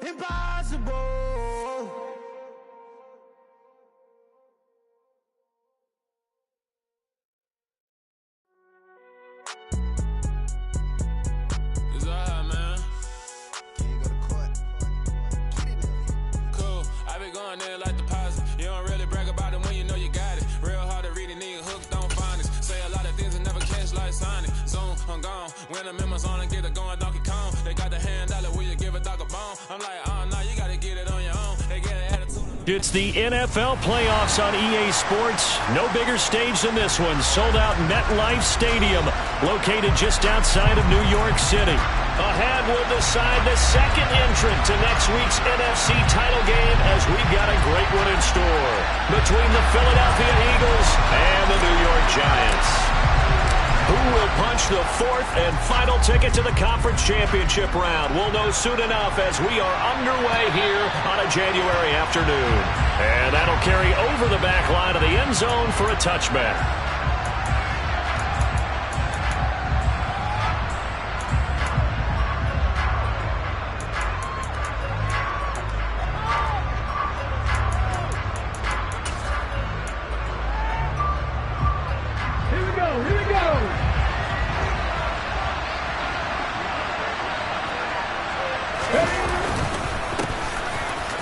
impossible. It's alright, man. Can you go to court? Get it up. Cool. I be going there like deposit. You don't really brag about it when you know you got it. Real hard to read a nigga hook, don't find it. Say a lot of things and never catch like sign it. Zone, I'm gone. When I'm in my zone and get it going, Donkey Kong. They got the hand dollar, will you give a dog a bone? I'm like, oh, no, you gotta get it on your own. They get an attitude. It's the NFL playoffs on EA Sports. No bigger stage than this one. Sold out MetLife Stadium, located just outside of New York City. Ahead will decide the second entrant to next week's NFC title game, as we've got a great one in store between the Philadelphia Eagles and the New York Giants. Who will punch the fourth and final ticket to the conference championship round? We'll know soon enough as we are underway here on a January afternoon. And that'll carry over the back line of the end zone for a touchback.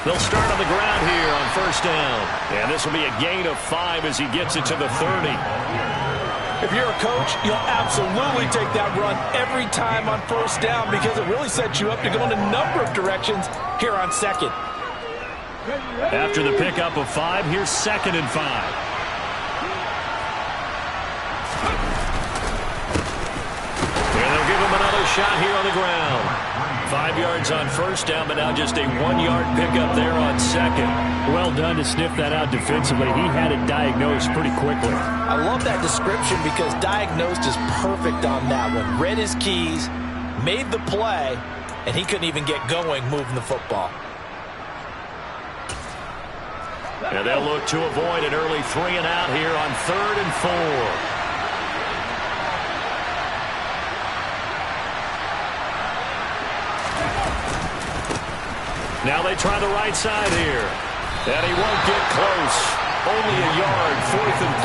They'll start on the ground here on first down. And this will be a gain of 5 as he gets it to the 30. If you're a coach, you'll absolutely take that run every time on first down because it really sets you up to go in a number of directions here on second. After the pickup of 5, here's second and 5. And they'll give him another shot here on the ground. 5 yards on first down, but now just a 1-yard pickup there on second. Well done to sniff that out defensively. He had it diagnosed pretty quickly. I love that description because diagnosed is perfect on that one. Read his keys, made the play, and he couldn't even get going moving the football. And they'll look to avoid an early 3 and out here on 3rd and 4. Now they try the right side here. And he won't get close. Only a yard, 4th and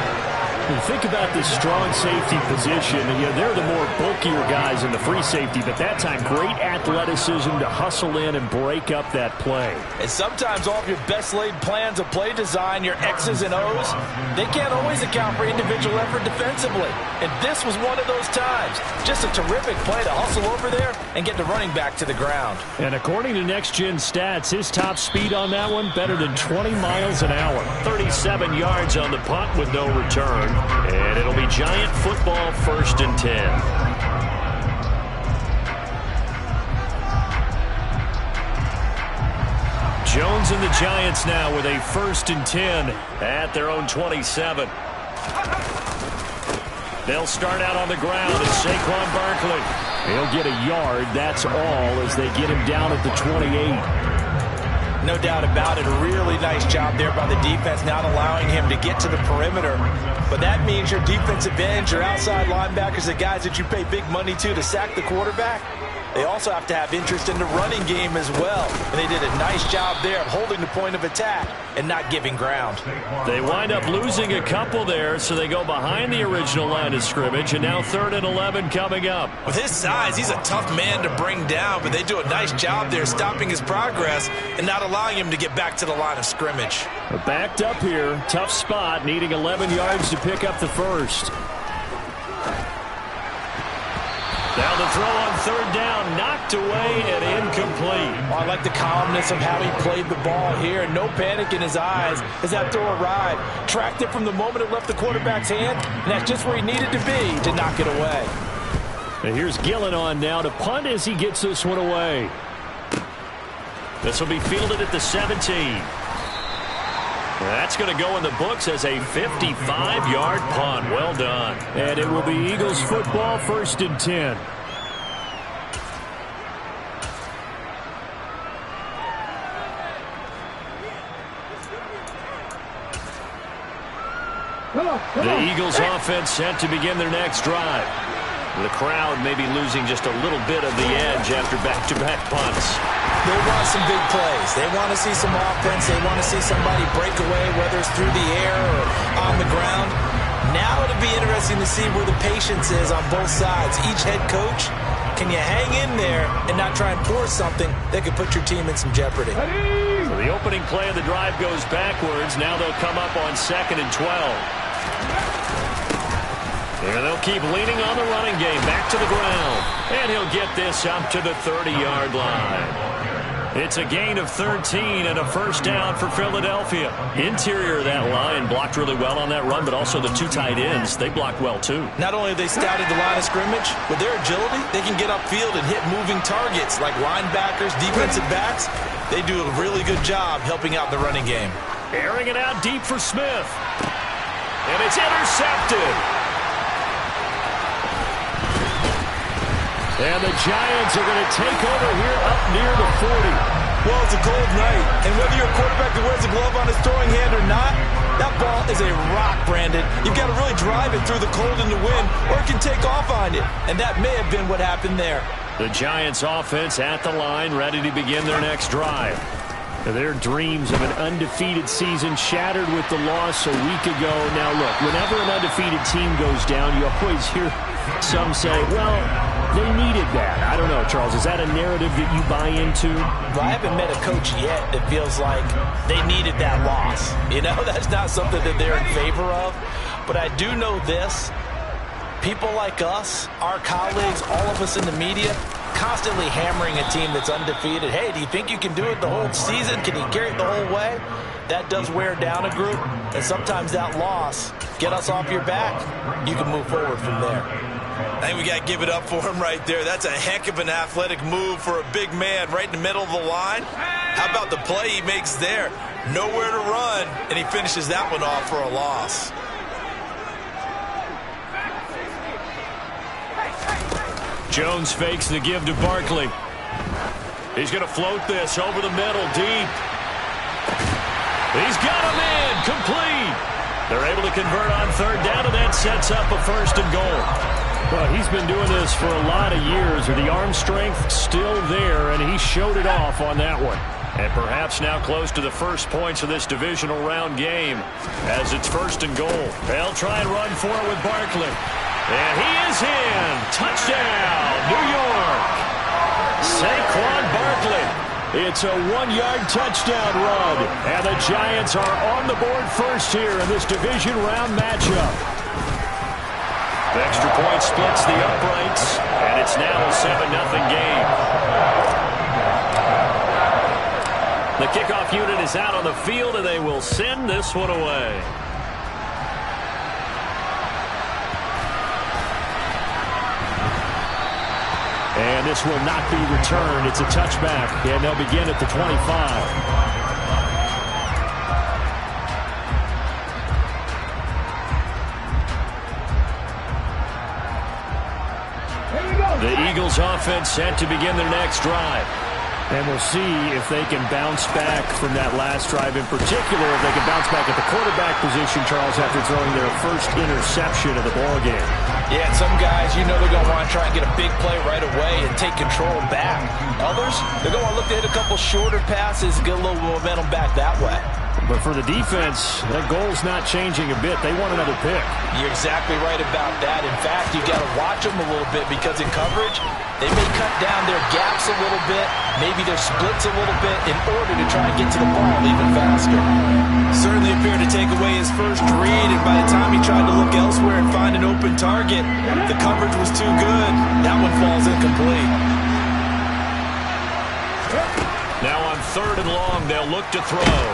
3. When you think about this strong safety position, they're the more bulkier guys in the free safety, but that time great athleticism to hustle in and break up that play. And sometimes all of your best laid plans of play design, your X's and O's, they can't always account for individual effort defensively. And this was one of those times. Just a terrific play to hustle over there and get the running back to the ground. And according to Next Gen Stats, his top speed on that one better than 20 miles an hour. 37 yards on the punt with no return. And it'll be Giant football, 1st and 10. Jones and the Giants now with a 1st and 10 at their own 27. They'll start out on the ground as Saquon Barkley. He'll get a yard, that's all, as they get him down at the 28. No doubt about it. A really nice job there by the defense, not allowing him to get to the perimeter. But that means your defensive ends, your outside linebackers, the guys that you pay big money to sack the quarterback, they also have to have interest in the running game as well. And they did a nice job there of holding the point of attack and not giving ground. They wind up losing a couple there, so they go behind the original line of scrimmage, and now 3rd and 11 coming up. With his size, he's a tough man to bring down, but they do a nice job there stopping his progress and not allowing him to get back to the line of scrimmage. They're backed up here. Tough spot, needing 11 yards to pick up the first. Now the throw on 3rd down, knocked away and incomplete. Well, I like the calmness of how he played the ball here. No panic in his eyes as that throw arrived. Tracked it from the moment it left the quarterback's hand, and that's just where he needed to be to knock it away. And here's Gillen on now to punt as he gets this one away. This will be fielded at the 17. That's going to go in the books as a 55-yard punt. Well done. And it will be Eagles football, 1st and 10. The Eagles offense set to begin their next drive. The crowd may be losing just a little bit of the edge after back-to-back punts. They want some big plays. They want to see some offense. They want to see somebody break away, whether it's through the air or on the ground. Now it'll be interesting to see where the patience is on both sides. Each head coach, can you hang in there and not try and force something that could put your team in some jeopardy? So the opening play of the drive goes backwards. Now they'll come up on 2nd and 12. And they'll keep leaning on the running game. Back to the ground. And he'll get this up to the 30-yard line. It's a gain of 13 and a first down for Philadelphia. Interior of that line blocked really well on that run, but also the two tight ends, they blocked well too. Not only have they scouted the line of scrimmage, with their agility, they can get upfield and hit moving targets like linebackers, defensive backs. They do a really good job helping out the running game. Airing it out deep for Smith. And it's intercepted. And the Giants are going to take over here up near the 40. Well, it's a cold night, and whether you're a quarterback that wears a glove on his throwing hand or not, that ball is a rock, Brandon. You've got to really drive it through the cold and the wind, or it can take off on you. And that may have been what happened there. The Giants offense at the line, ready to begin their next drive. Their dreams of an undefeated season shattered with the loss a week ago. Now, look, whenever an undefeated team goes down, you always hear some say, well, they needed that. I don't know, Charles. Is that a narrative that you buy into? Well, I haven't met a coach yet that feels like they needed that loss. You know, that's not something that they're in favor of. But I do know this. People like us, our colleagues, all of us in the media, constantly hammering a team that's undefeated. Hey, do you think you can do it the whole season? Can you carry it the whole way? That does wear down a group. And sometimes that loss, get us off your back, you can move forward from there. I think we got to give it up for him right there. That's a heck of an athletic move for a big man right in the middle of the line. How about the play he makes there? Nowhere to run, and he finishes that one off for a loss. Jones fakes the give to Barkley. He's going to float this over the middle, deep. He's got him in, complete. They're able to convert on third down, and that sets up a 1st and goal. Well, he's been doing this for a lot of years. The arm strength still there, and he showed it off on that one. And perhaps now close to the first points of this divisional round game as it's 1st and goal. They'll try and run for it with Barkley. And he is in. Touchdown, New York. Saquon Barkley. It's a 1-yard touchdown run. And the Giants are on the board first here in this division round matchup. The extra point splits the uprights, and it's now a 7-0 game. The kickoff unit is out on the field, and they will send this one away. And this will not be returned. It's a touchback, and they'll begin at the 25. The Eagles offense set to begin their next drive. And we'll see if they can bounce back from that last drive, in particular, if they can bounce back at the quarterback position, Charles, after throwing their first interception of the ballgame. Yeah, and some guys, you know they're going to want to try and get a big play right away and take control back. Others, they're going to look to hit a couple shorter passes, get a little momentum back that way. But for the defense, that goal's not changing a bit. They want another pick. You're exactly right about that. In fact, you got to watch them a little bit because in coverage, they may cut down their gaps a little bit, maybe their splits a little bit in order to try and get to the ball even faster. Certainly appeared to take away his first read, and by the time he tried to look elsewhere and find an open target, the coverage was too good. That one falls incomplete. Now on 3rd and long, they'll look to throw.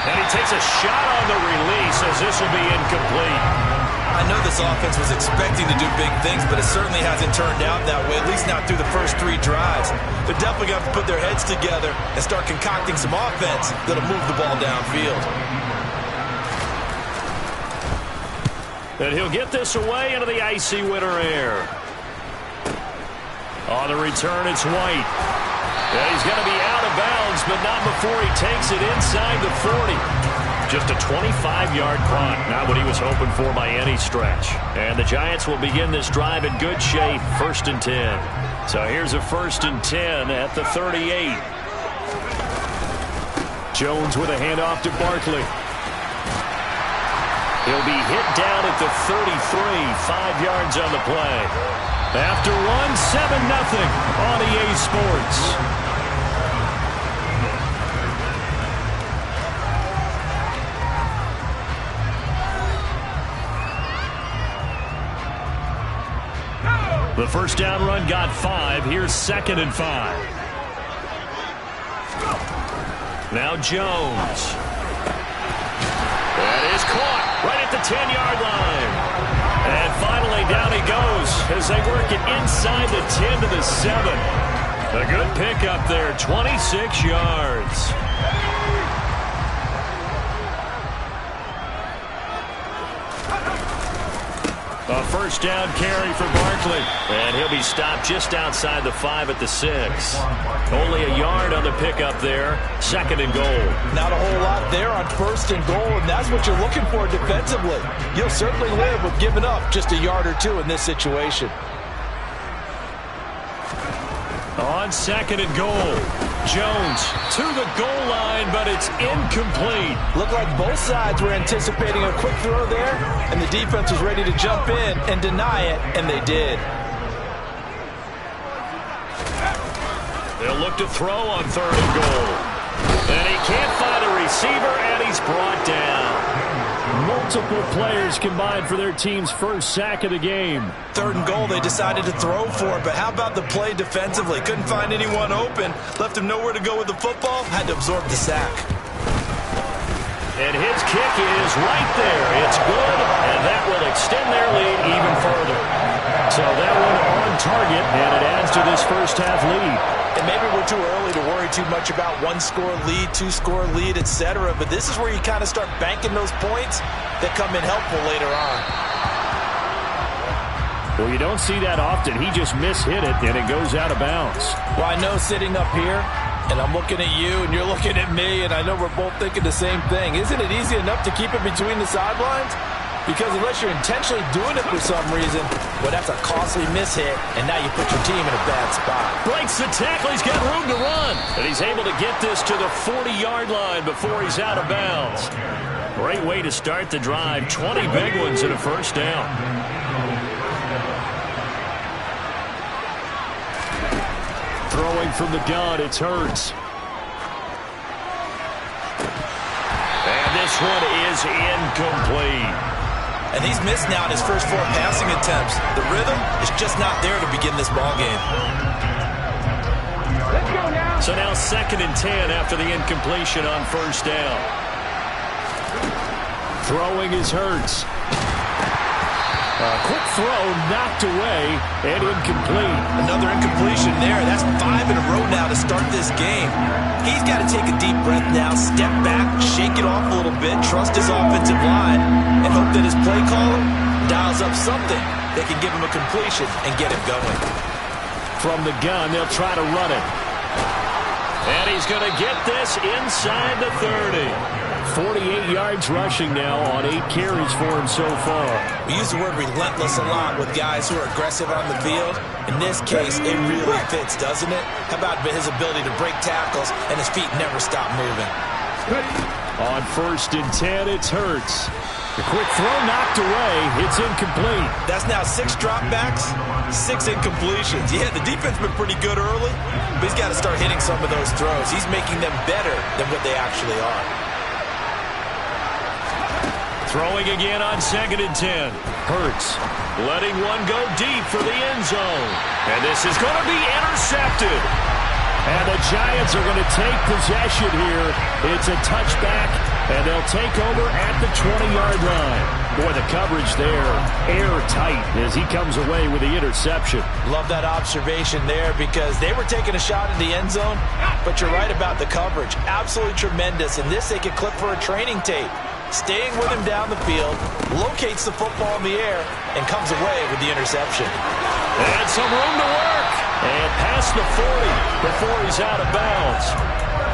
And he takes a shot on the release as this will be incomplete. I know this offense was expecting to do big things, but it certainly hasn't turned out that way, at least not through the first 3 drives. They're definitely going to have to put their heads together and start concocting some offense that'll move the ball downfield. And he'll get this away into the icy winter air. On the return, it's White. And he's going to be out of bounds, but not before he takes it inside the 40. Just a 25-yard punt, not what he was hoping for by any stretch. And the Giants will begin this drive in good shape, 1st and 10. So here's a 1st and 10 at the 38. Jones with a handoff to Barkley. He'll be hit down at the 33, 5 yards on the play. After one, 7-0 on EA Sports. The first down run got 5. Here's 2nd and 5. Now Jones. That is caught right at the 10-yard line. And finally down he goes as they work it inside the 10 to the 7. A good pickup there, 26 yards. A first down carry for Barkley. And he'll be stopped just outside the 5 at the 6. Only a yard on the pickup there. 2nd and goal. Not a whole lot there on 1st and goal, and that's what you're looking for defensively. You'll certainly live with giving up just a yard or 2 in this situation. On 2nd and goal. Jones to the goal line, but it's incomplete. Looked like both sides were anticipating a quick throw there, and the defense was ready to jump in and deny it, and they did. They'll look to throw on 3rd and goal. And he can't find a receiver, and he's brought down. Multiple players combined for their team's first sack of the game. 3rd and goal, they decided to throw for it, but how about the play defensively? Couldn't find anyone open, left him nowhere to go with the football, had to absorb the sack. And his kick is right there. It's good, and that will extend their lead even further. So that one on target, and it adds to this first half lead. And maybe we're too early to worry too much about 1-score lead, 2-score lead, etc. But this is where you kind of start banking those points that come in helpful later on. Well, you don't see that often. He just mishit it, and it goes out of bounds. Well, I know sitting up here, and I'm looking at you, and you're looking at me, and I know we're both thinking the same thing. Isn't it easy enough to keep it between the sidelines? Because unless you're intentionally doing it for some reason, well, that's a costly mishit, and now you put your team in a bad spot. Breaks the tackle. He's got room to run. And he's able to get this to the 40-yard line before he's out of bounds. Great way to start the drive. 20 big ones and a first down. Throwing from the gun, it's Hurts. And this one is incomplete. And he's missed now in his first 4 passing attempts. The rhythm is just not there to begin this ball game. So now 2nd and 10 after the incompletion on first down. Throwing is Hurts. A quick throw knocked away and incomplete. Another incompletion there. That's 5 in a row now to start this game. He's got to take a deep breath now, step back, shake it off a little bit, trust his offensive line, and hope that his play caller dials up something that can give him a completion and get him going. From the gun, they'll try to run it. And he's going to get this inside the 30. 48 yards rushing now on 8 carries for him so far. We use the word relentless a lot with guys who are aggressive on the field. In this case, it really fits, doesn't it? How about his ability to break tackles and his feet never stop moving? On 1st and 10, it's Hurts. The quick throw knocked away. It's incomplete. That's now 6 dropbacks, 6 incompletions. Yeah, the defense been pretty good early, but he's got to start hitting some of those throws. He's making them better than what they actually are. Throwing again on 2nd and 10. Hurts letting one go deep for the end zone. And this is going to be intercepted. And the Giants are going to take possession here. It's a touchback, and they'll take over at the 20-yard line. Boy, the coverage there, airtight as he comes away with the interception. Love that observation there because they were taking a shot in the end zone, but you're right about the coverage. Absolutely tremendous. And this they could clip for a training tape. Staying with him down the field, locates the football in the air, and comes away with the interception. And some room to work. And past the 40 before he's out of bounds.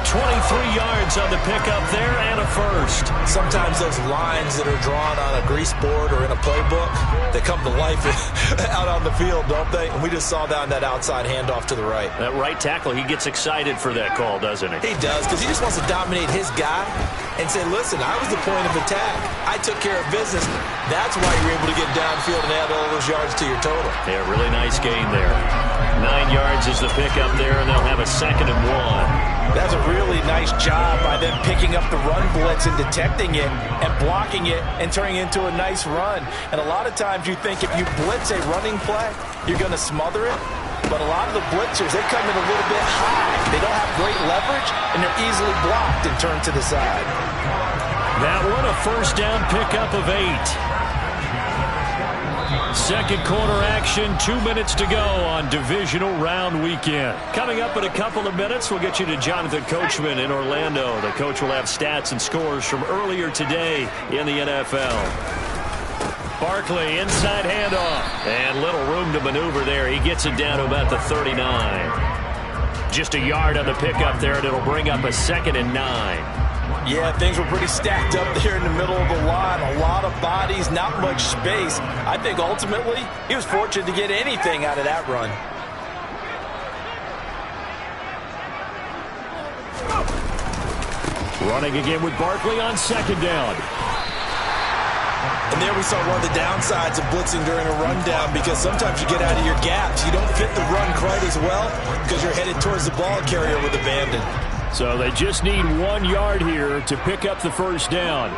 23 yards on the pickup there and a first. Sometimes those lines that are drawn on a grease board or in a playbook, they come to life out on the field, don't they? And we just saw that on that outside handoff to the right. That right tackle, he gets excited for that call, doesn't he? He does, because he just wants to dominate his guy and say, listen, I was the point of attack. I took care of business. That's why you're able to get downfield and add all those yards to your total. Yeah, really nice gain there. 9 yards is the pickup there, and they'll have a 2nd and 1. That's a really nice job by them picking up the run blitz and detecting it and blocking it and turning it into a nice run. And a lot of times you think if you blitz a running play, you're going to smother it. But a lot of the blitzers, they come in a little bit high. They don't have great leverage, and they're easily blocked and turned to the side. That one a first down pickup of 8. Second quarter action, 2 minutes to go on divisional round weekend. Coming up in a couple of minutes, we'll get you to Jonathan Coachman in Orlando. The coach will have stats and scores from earlier today in the NFL. Barkley, inside handoff. And little room to maneuver there. He gets it down to about the 39. Just a yard on the pickup there, and it'll bring up a 2nd and 9. Yeah, things were pretty stacked up there in the middle of the line. A lot of bodies, not much space. I think ultimately he was fortunate to get anything out of that run. Running again with Barkley on 2nd down. And there we saw one of the downsides of blitzing during a rundown, because sometimes you get out of your gaps. You don't fit the run quite as well because you're headed towards the ball carrier with abandon. So they just need 1 yard here to pick up the first down.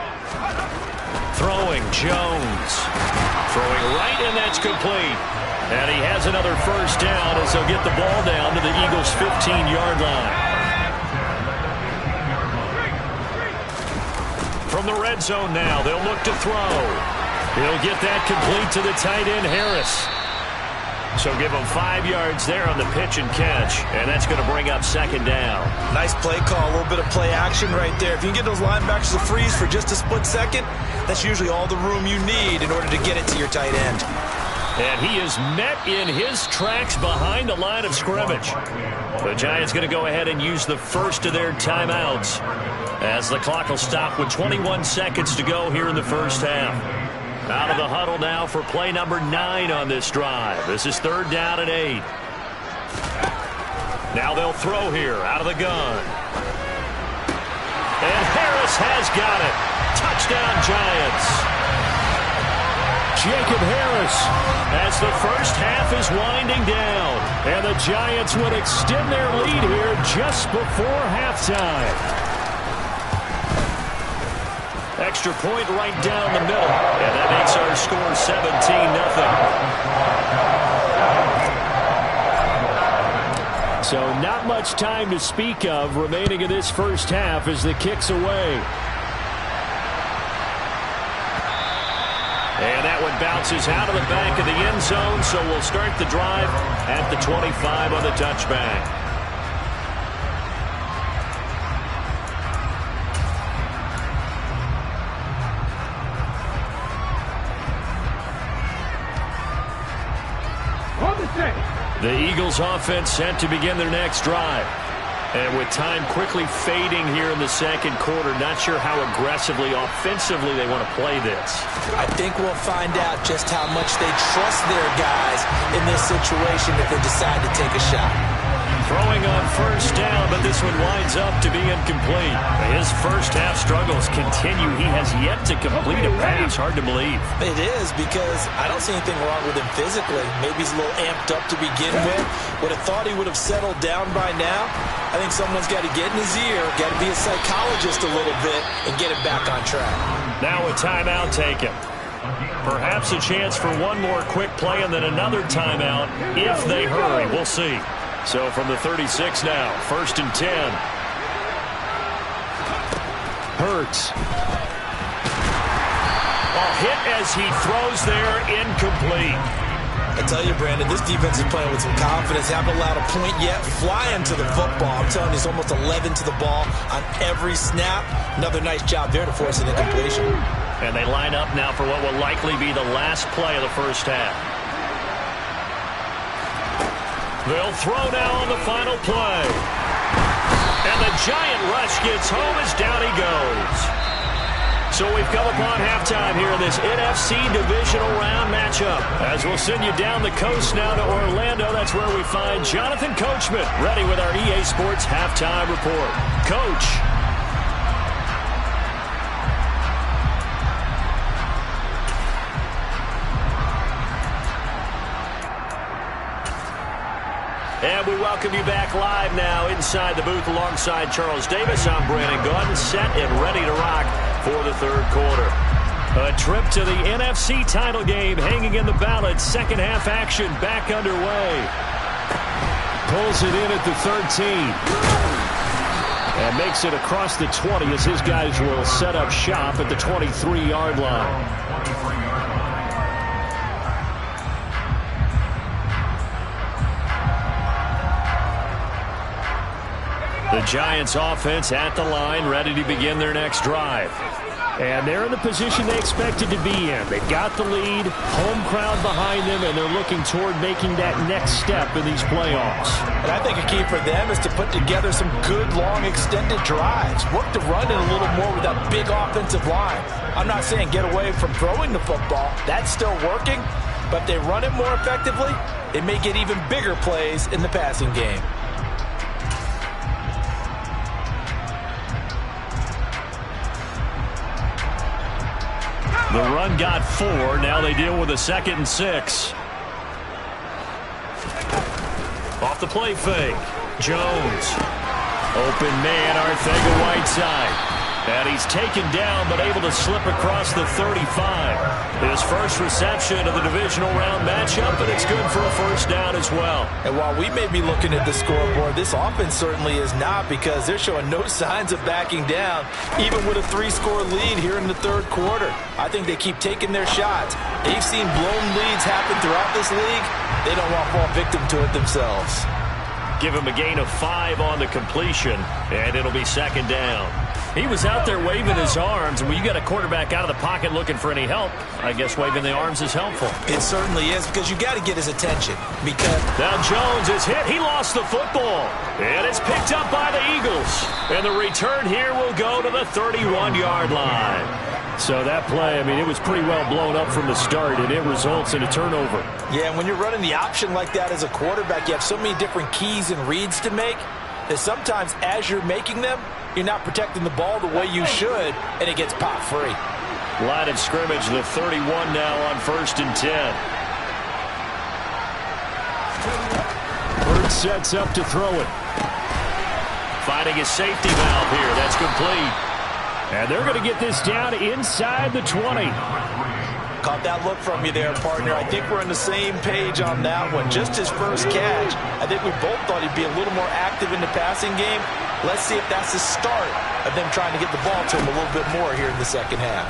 Throwing, Jones. Throwing right, and that's complete. And he has another first down as they'll get the ball down to the Eagles' 15-yard line. From the red zone now, they'll look to throw. He'll get that complete to the tight end, Harris. So give him 5 yards there on the pitch and catch, and that's going to bring up 2nd down. Nice play call, a little bit of play action right there. If you can get those linebackers to freeze for just a split second, that's usually all the room you need in order to get it to your tight end. And he is met in his tracks behind the line of scrimmage. The Giants going to go ahead and use the first of their timeouts as the clock will stop with 21 seconds to go here in the first half. Out of the huddle now for play number 9 on this drive. This is 3rd down and 8. Now they'll throw here out of the gun. And Harris has got it. Touchdown, Giants. Jacob Harris as the first half is winding down. And the Giants would extend their lead here just before halftime. Extra point right down the middle. And that makes our score 17-0. So not much time to speak of remaining in this first half as the kick's away. And that one bounces out of the back of the end zone, so we'll start the drive at the 25 on the touchback. The Eagles offense set to begin their next drive. And with time quickly fading here in the second quarter, not sure how aggressively, offensively they want to play this. I think we'll find out just how much they trust their guys in this situation if they decide to take a shot. Throwing on first down, but this one winds up to be incomplete. His first half struggles continue. He has yet to complete a pass. Hard to believe. It is, because I don't see anything wrong with him physically. Maybe he's a little amped up to begin with. Would have thought he would have settled down by now. I think someone's got to get in his ear, got to be a psychologist a little bit, and get him back on track. Now a timeout taken. Perhaps a chance for one more quick play and then another timeout if they hurry. We'll see. So from the 36 now, 1st and 10. Hurts. A hit as he throws there, incomplete. I tell you, Brandon, this defense is playing with some confidence. Haven't allowed a point yet. Flying to the football. I'm telling you, it's almost 11 to the ball on every snap. Another nice job there to force an incompletion. And they line up now for what will likely be the last play of the first half. They'll throw now on the final play. And the giant rush gets home as down he goes. So we've come upon halftime here in this NFC Divisional Round matchup. As we'll send you down the coast now to Orlando, that's where we find Jonathan Coachman ready with our EA Sports Halftime Report. Coach. And we welcome you back live now inside the booth alongside Charles Davis. I'm Brandon Gaudin, set and ready to rock for the third quarter. A trip to the NFC title game hanging in the balance. Second half action back underway. Pulls it in at the 13. And makes it across the 20 as his guys will set up shop at the 23-yard line. The Giants offense at the line, ready to begin their next drive. And they're in the position they expected to be in. They've got the lead, home crowd behind them, and they're looking toward making that next step in these playoffs. And I think a key for them is to put together some good, long, extended drives. Work the run in a little more with that big offensive line. I'm not saying get away from throwing the football. That's still working. But if they run it more effectively, they may get even bigger plays in the passing game. The run got 4. Now they deal with a 2nd and 6. Off the play fake. Jones. Open man, Arcega-Whiteside. And he's taken down but able to slip across the 35. His first reception of the divisional round matchup, and it's good for a first down as well. And while we may be looking at the scoreboard, this offense certainly is not, because they're showing no signs of backing down, even with a 3-score lead here in the third quarter. I think they keep taking their shots. They've seen blown leads happen throughout this league. They don't want to fall victim to it themselves. Give him a gain of 5 on the completion, and it'll be 2nd down. He was out there waving his arms, and when you got a quarterback out of the pocket looking for any help, I guess waving the arms is helpful. It certainly is, because you got to get his attention. Because now Jones is hit. He lost the football, and it's picked up by the Eagles. And the return here will go to the 31-yard line. So that play, I mean, it was pretty well blown up from the start, and it results in a turnover. Yeah, and when you're running the option like that as a quarterback, you have so many different keys and reads to make that sometimes as you're making them, you're not protecting the ball the way you should, and it gets popped free. Line of scrimmage, the 31 now on 1st and 10. Bird sets up to throw it. Finding a safety valve here. That's complete. And they're going to get this down inside the 20. Caught that look from you there, partner. I think we're on the same page on that one. Just his first catch, I think we both thought he'd be a little more active in the passing game. Let's see if that's the start of them trying to get the ball to him a little bit more here in the second half.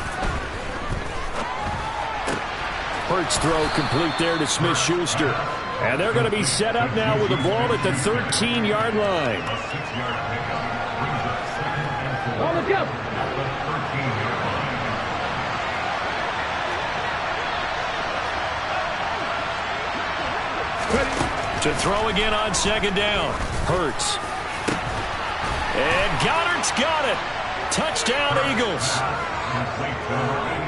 Hurts throw complete there to Smith-Schuster. And they're going to be set up now with the ball at the 13-yard line. On the go. To throw again on 2nd down. Hurts. And Goddard's got it. Touchdown, Eagles.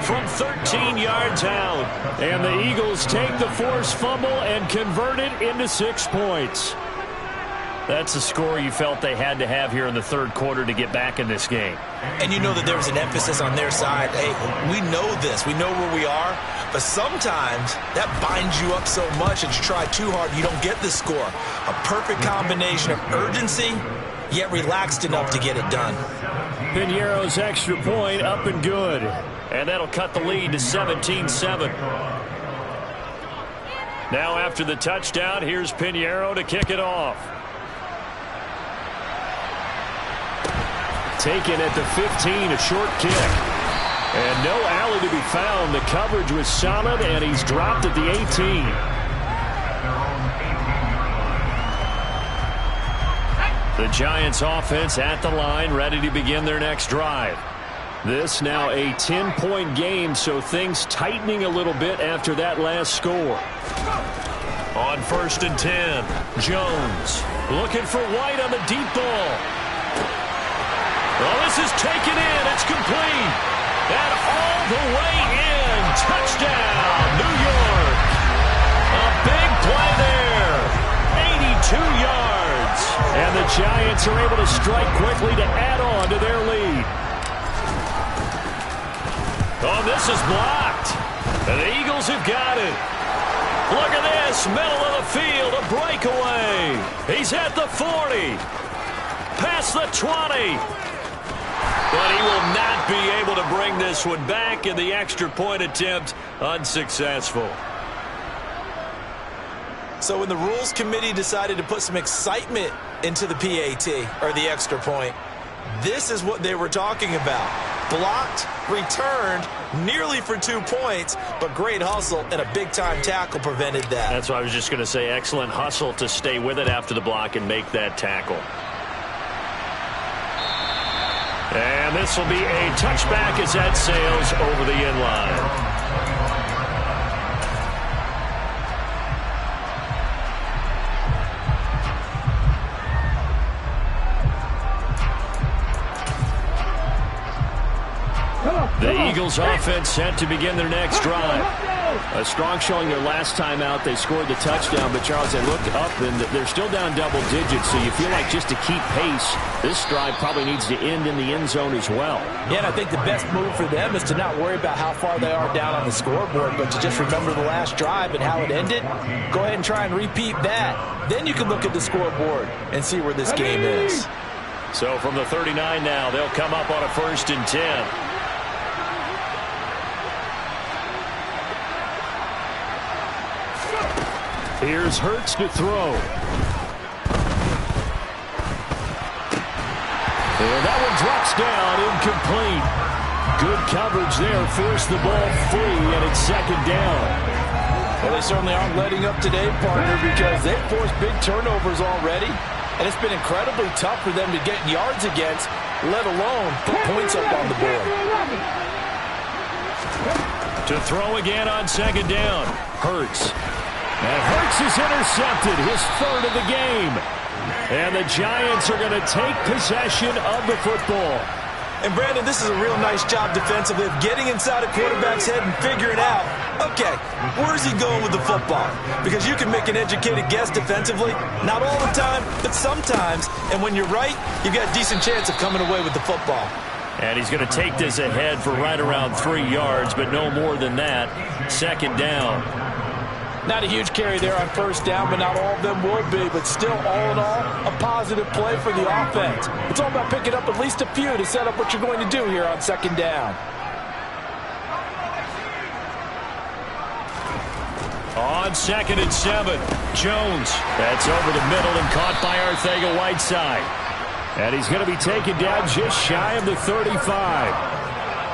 From 13 yards out. And the Eagles take the forced fumble and convert it into 6 points. That's the score you felt they had to have here in the third quarter to get back in this game. And you know that there was an emphasis on their side. Hey, we know this. We know where we are. But sometimes that binds you up so much that you try too hard, you don't get the score. A perfect combination of urgency, yet relaxed enough to get it done. Piñeiro's extra point up and good. And that'll cut the lead to 17-7. Now after the touchdown, here's Piñeiro to kick it off. Taken at the 15, a short kick. And no alley to be found. The coverage was solid, and he's dropped at the 18. The Giants offense at the line, ready to begin their next drive. This now a 10-point game, so things tightening a little bit after that last score. On 1st and 10, Jones looking for White on the deep ball. Oh, this is taken in. It's complete. And all the way in. Touchdown, New York. A big play there. 82 yards. And the Giants are able to strike quickly to add on to their lead. Oh, this is blocked. And the Eagles have got it. Look at this. Middle of the field. A breakaway. He's at the 40. Past the 20. But he will not be able to bring this one back, in the extra point attempt unsuccessful. So when the Rules Committee decided to put some excitement into the PAT, or the extra point, this is what they were talking about. Blocked, returned, nearly for 2 points, but great hustle and a big-time tackle prevented that. That's what I was just going to say. Excellent hustle to stay with it after the block and make that tackle. And this will be a touchback as that sails over the end line. The Eagles offense set to begin their next drive. A strong showing their last time out. They scored the touchdown, but Charles, they looked up and they're still down double digits, so you feel like just to keep pace, this drive probably needs to end in the end zone as well. Yeah, and I think the best move for them is to not worry about how far they are down on the scoreboard, but to just remember the last drive and how it ended. Go ahead and try and repeat that. Then you can look at the scoreboard and see where this game is. So from the 39 now, they'll come up on a 1st and 10. Here's Hurts to throw. And that one drops down, incomplete. Good coverage there, forced the ball free, and it's 2nd down. Well, they certainly aren't letting up today, partner, because they've forced big turnovers already, and it's been incredibly tough for them to get yards against, let alone put points up on the board. To throw again on 2nd down, Hurts. And Hurts is intercepted, his 3rd of the game. And the Giants are going to take possession of the football. And, Brandon, this is a real nice job defensively of getting inside a quarterback's head and figuring out, okay, where's he going with the football? Because you can make an educated guess defensively, not all the time, but sometimes. And when you're right, you've got a decent chance of coming away with the football. And he's going to take this ahead for right around 3 yards, but no more than that. 2nd down. Not a huge carry there on 1st down, but not all of them will be. But still, all in all, a positive play for the offense. It's all about picking up at least a few to set up what you're going to do here on 2nd down. On 2nd and 7, Jones. That's over the middle and caught by Arcega-Whiteside. And he's going to be taken down just shy of the 35.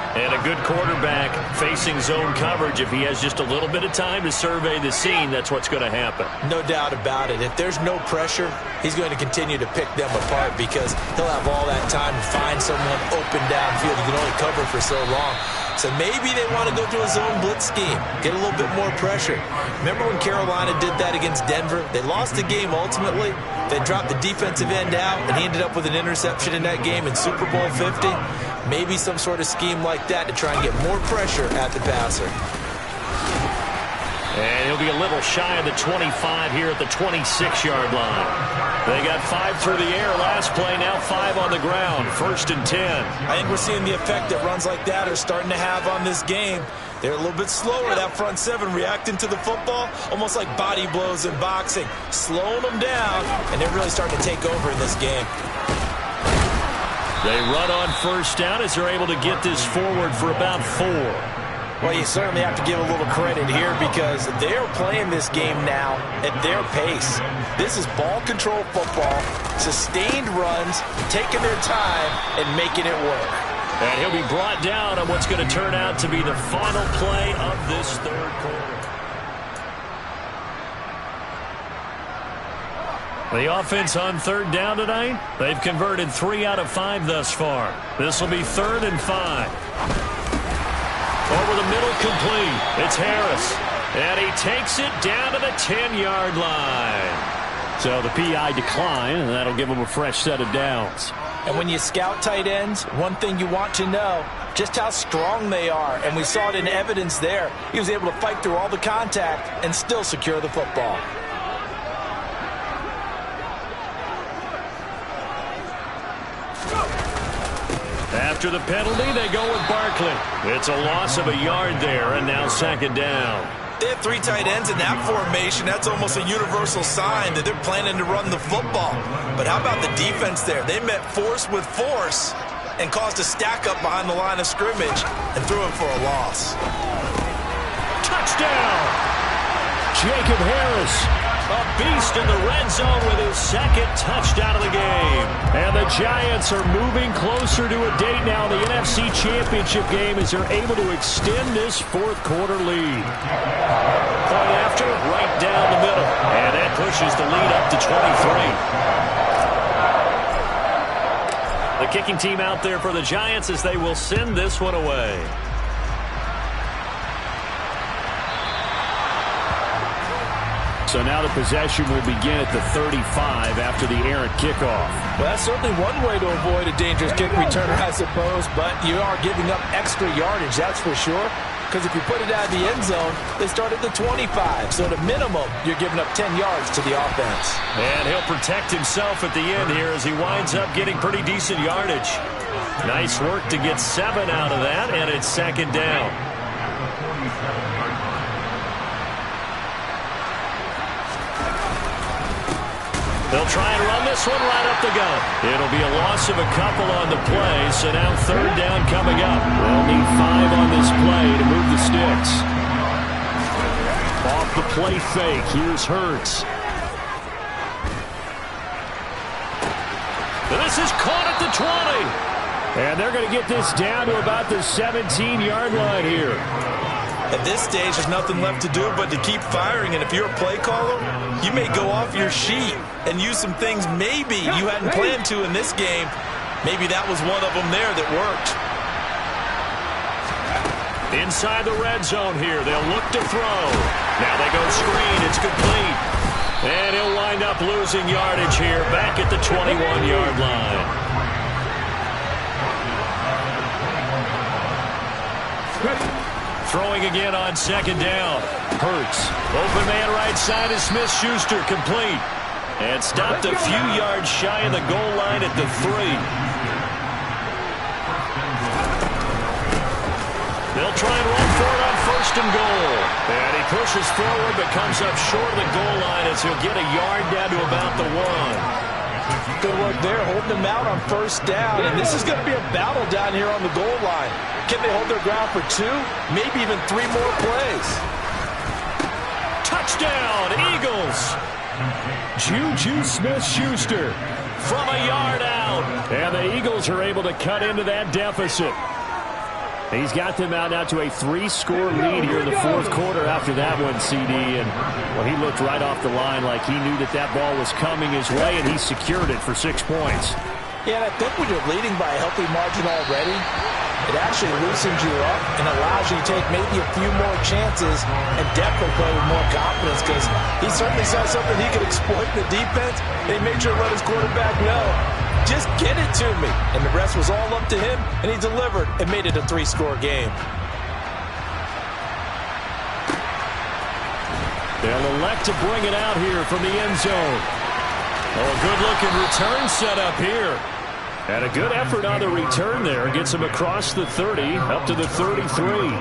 And a good quarterback facing zone coverage. If he has just a little bit of time to survey the scene, that's what's going to happen. No doubt about it. If there's no pressure, he's going to continue to pick them apart because he'll have all that time to find someone open downfield. He can only cover for so long. So maybe they want to go to a zone blitz scheme, get a little bit more pressure. Remember when Carolina did that against Denver? They lost the game ultimately. They dropped the defensive end out, and he ended up with an interception in that game in Super Bowl 50. Maybe some sort of scheme like that to try and get more pressure at the passer. And he'll be a little shy of the 25 here at the 26-yard line. They got 5 through the air last play, now 5 on the ground. 1st and 10. I think we're seeing the effect that runs like that are starting to have on this game. They're a little bit slower, that front 7, reacting to the football, almost like body blows in boxing, slowing them down, and they're really starting to take over in this game. They run on 1st down as they're able to get this forward for about 4. Well, you certainly have to give a little credit here because they're playing this game now at their pace. This is ball control football, sustained runs, taking their time, and making it work. And he'll be brought down on what's going to turn out to be the final play of this 3rd quarter. The offense on 3rd down tonight, they've converted 3 out of 5 thus far. This will be 3rd and 5. Over the middle, complete. It's Harris. And he takes it down to the 10-yard line. So the PI decline, and that'll give him a fresh set of downs. And when you scout tight ends, one thing you want to know, just how strong they are. And we saw it in evidence there. He was able to fight through all the contact and still secure the football. After the penalty, they go with Barkley. It's a loss of a yard there, and now second down. They have 3 tight ends in that formation. That's almost a universal sign that they're planning to run the football. But how about the defense there? They met force with force and caused a stack up behind the line of scrimmage and threw him for a loss. Touchdown! Jacob Harris, a beast in the red zone with his second touchdown of the game. And the Giants are moving closer to a date now in the NFC Championship game as they're able to extend this fourth-quarter lead. Point after, right down the middle. And that pushes the lead up to 23. The kicking team out there for the Giants as they will send this one away. So now the possession will begin at the 35 after the errant kickoff. Well, that's certainly one way to avoid a dangerous kick returner, I suppose, but you are giving up extra yardage, that's for sure. Because if you put it out of the end zone, they start at the 25. So at a minimum, you're giving up 10 yards to the offense. And he'll protect himself at the end here as he winds up getting pretty decent yardage. Nice work to get 7 out of that, and it's second down. They'll try and run this one right up the gut. It'll be a loss of a couple on the play, so now third down coming up. They'll need 5 on this play to move the sticks. Off the play fake, here's Hurts. This is caught at the 20. And they're going to get this down to about the 17-yard line here. At this stage, there's nothing left to do but to keep firing. And if you're a play caller, you may go off your sheet and use some things maybe you hadn't planned to in this game. Maybe that was one of them there that worked. Inside the red zone here. They'll look to throw. Now they go screen. It's complete. And he'll wind up losing yardage here back at the 21-yard line. Throwing again on second down. Hurts. Open man right side is Smith-Schuster, complete. And stopped a few yards shy of the goal line at the 3. They'll try and run for it on first and goal. And he pushes forward but comes up short of the goal line as he'll get a yard down to about the 1. Good work there, holding them out on first down. And this is going to be a battle down here on the goal line. Can they hold their ground for 2, maybe even 3 more plays? Touchdown, Eagles! Juju Smith-Schuster from a yard out. And the Eagles are able to cut into that deficit. He's got them out now to a 3-score lead here in the fourth quarter after that one, CD. And, well, he looked right off the line like he knew that that ball was coming his way, and he secured it for 6 points. Yeah, and I think when you're leading by a healthy margin already, it actually loosens you up and allows you to take maybe a few more chances and definitely play with more confidence because he certainly saw something he could exploit in the defense. They made sure to let his quarterback know, just get it to me. And the rest was all up to him, and he delivered and made it a 3-score game. They'll elect to bring it out here from the end zone. Oh, a good-looking return set up here. And a good effort on the return there. Gets him across the 30, up to the 33.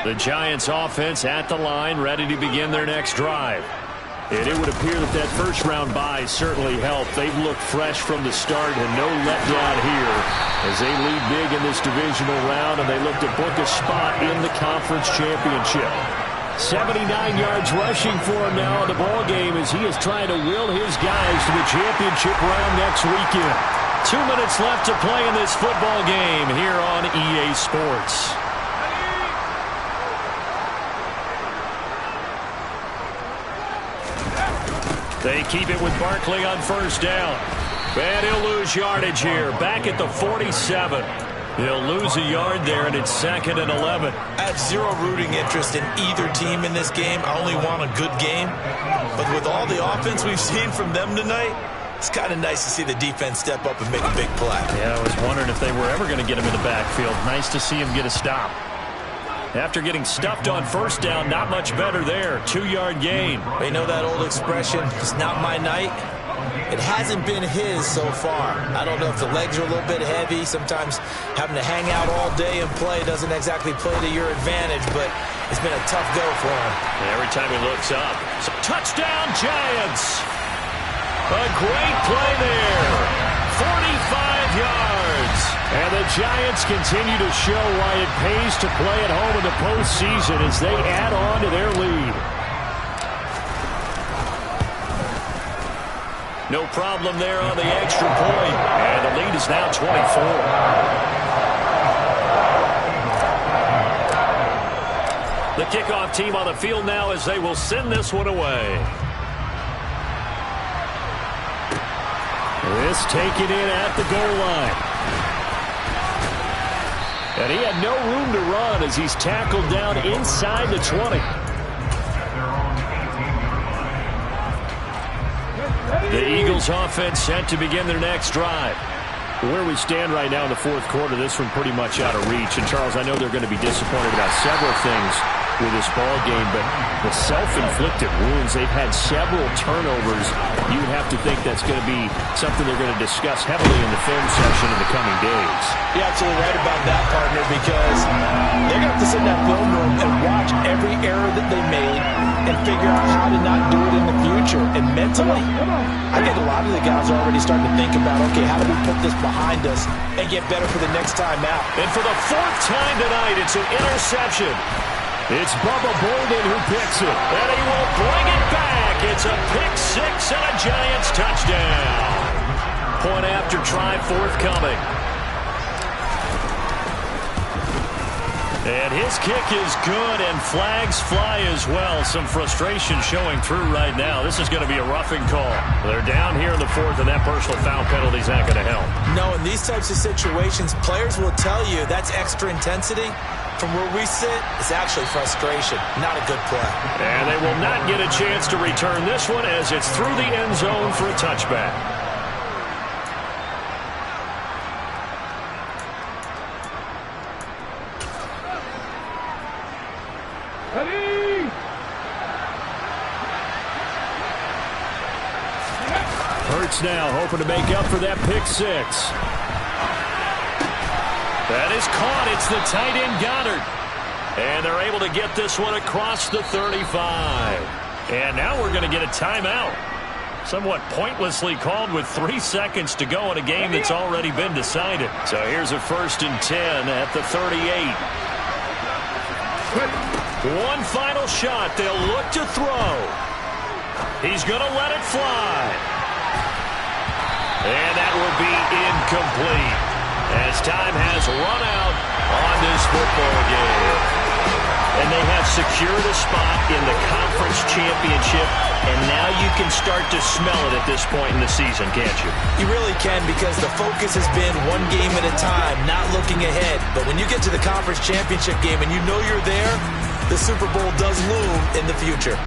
The Giants offense at the line, ready to begin their next drive. And it would appear that that first-round bye certainly helped. They've looked fresh from the start and no letdown here as they lead big in this divisional round, and they look to book a spot in the conference championship. 79 yards rushing for him now in the ballgame as he is trying to will his guys to the championship round next weekend. 2 minutes left to play in this football game here on EA Sports. They keep it with Barkley on first down. And he'll lose yardage here, back at the 47. He'll lose a yard there, and it's 2nd and 11. I have zero rooting interest in either team in this game. I only want a good game. But with all the offense we've seen from them tonight, it's kind of nice to see the defense step up and make a big play. Yeah, I was wondering if they were ever going to get him in the backfield. Nice to see him get a stop. After getting stuffed on first down, not much better there. 2-yard gain. They know that old expression, it's not my night. It hasn't been his so far. I don't know if the legs are a little bit heavy. Sometimes having to hang out all day and play doesn't exactly play to your advantage, but it's been a tough go for him. And every time he looks up, it's a touchdown, Giants. A great play there. 45 yards. And the Giants continue to show why it pays to play at home in the postseason as they add on to their lead. No problem there on the extra point. And the lead is now 24. The kickoff team on the field now as they will send this one away. This taken in at the goal line. And he had no room to run as he's tackled down inside the 20. The Eagles offense set to begin their next drive. Where we stand right now in the fourth quarter, this one pretty much out of reach. And, Charles, I know they're going to be disappointed about several things with this ball game, but the self-inflicted wounds, they've had several turnovers. You would have to think that's going to be something they're going to discuss heavily in the film session in the coming days. You're absolutely right about that, partner, because they're going to have to sit in that film room and watch every error that they made and figure out how to not do it in the future. And mentally, I think a lot of the guys are already starting to think about, okay, how do we put this behind us and get better for the next time out? And for the 4th time tonight, it's an interception. It's Bubba Bolden who picks it, and he will bring it back. It's a pick 6 and a Giants touchdown. Point after try forthcoming. And his kick is good, and flags fly as well. Some frustration showing through right now. This is going to be a roughing call. They're down here in the 4th, and that personal foul penalty is not going to help. No, in these types of situations, players will tell you that's extra intensity. From where we sit, it's actually frustration, not a good play. And they will not get a chance to return this one as it's through the end zone for a touchback. Ready? Hurts now hoping to make up for that pick 6. That is caught. It's the tight end Goddard. And they're able to get this one across the 35. And now we're going to get a timeout. Somewhat pointlessly called with 3 seconds to go in a game that's already been decided. So here's a 1st and 10 at the 38. One final shot. They'll look to throw. He's going to let it fly. And that will be incomplete, as time has run out on this football game. And they have secured a spot in the conference championship, and now you can start to smell it at this point in the season, can't you? You really can, because the focus has been one game at a time, not looking ahead. But when you get to the conference championship game and you know you're there, the Super Bowl does loom in the future.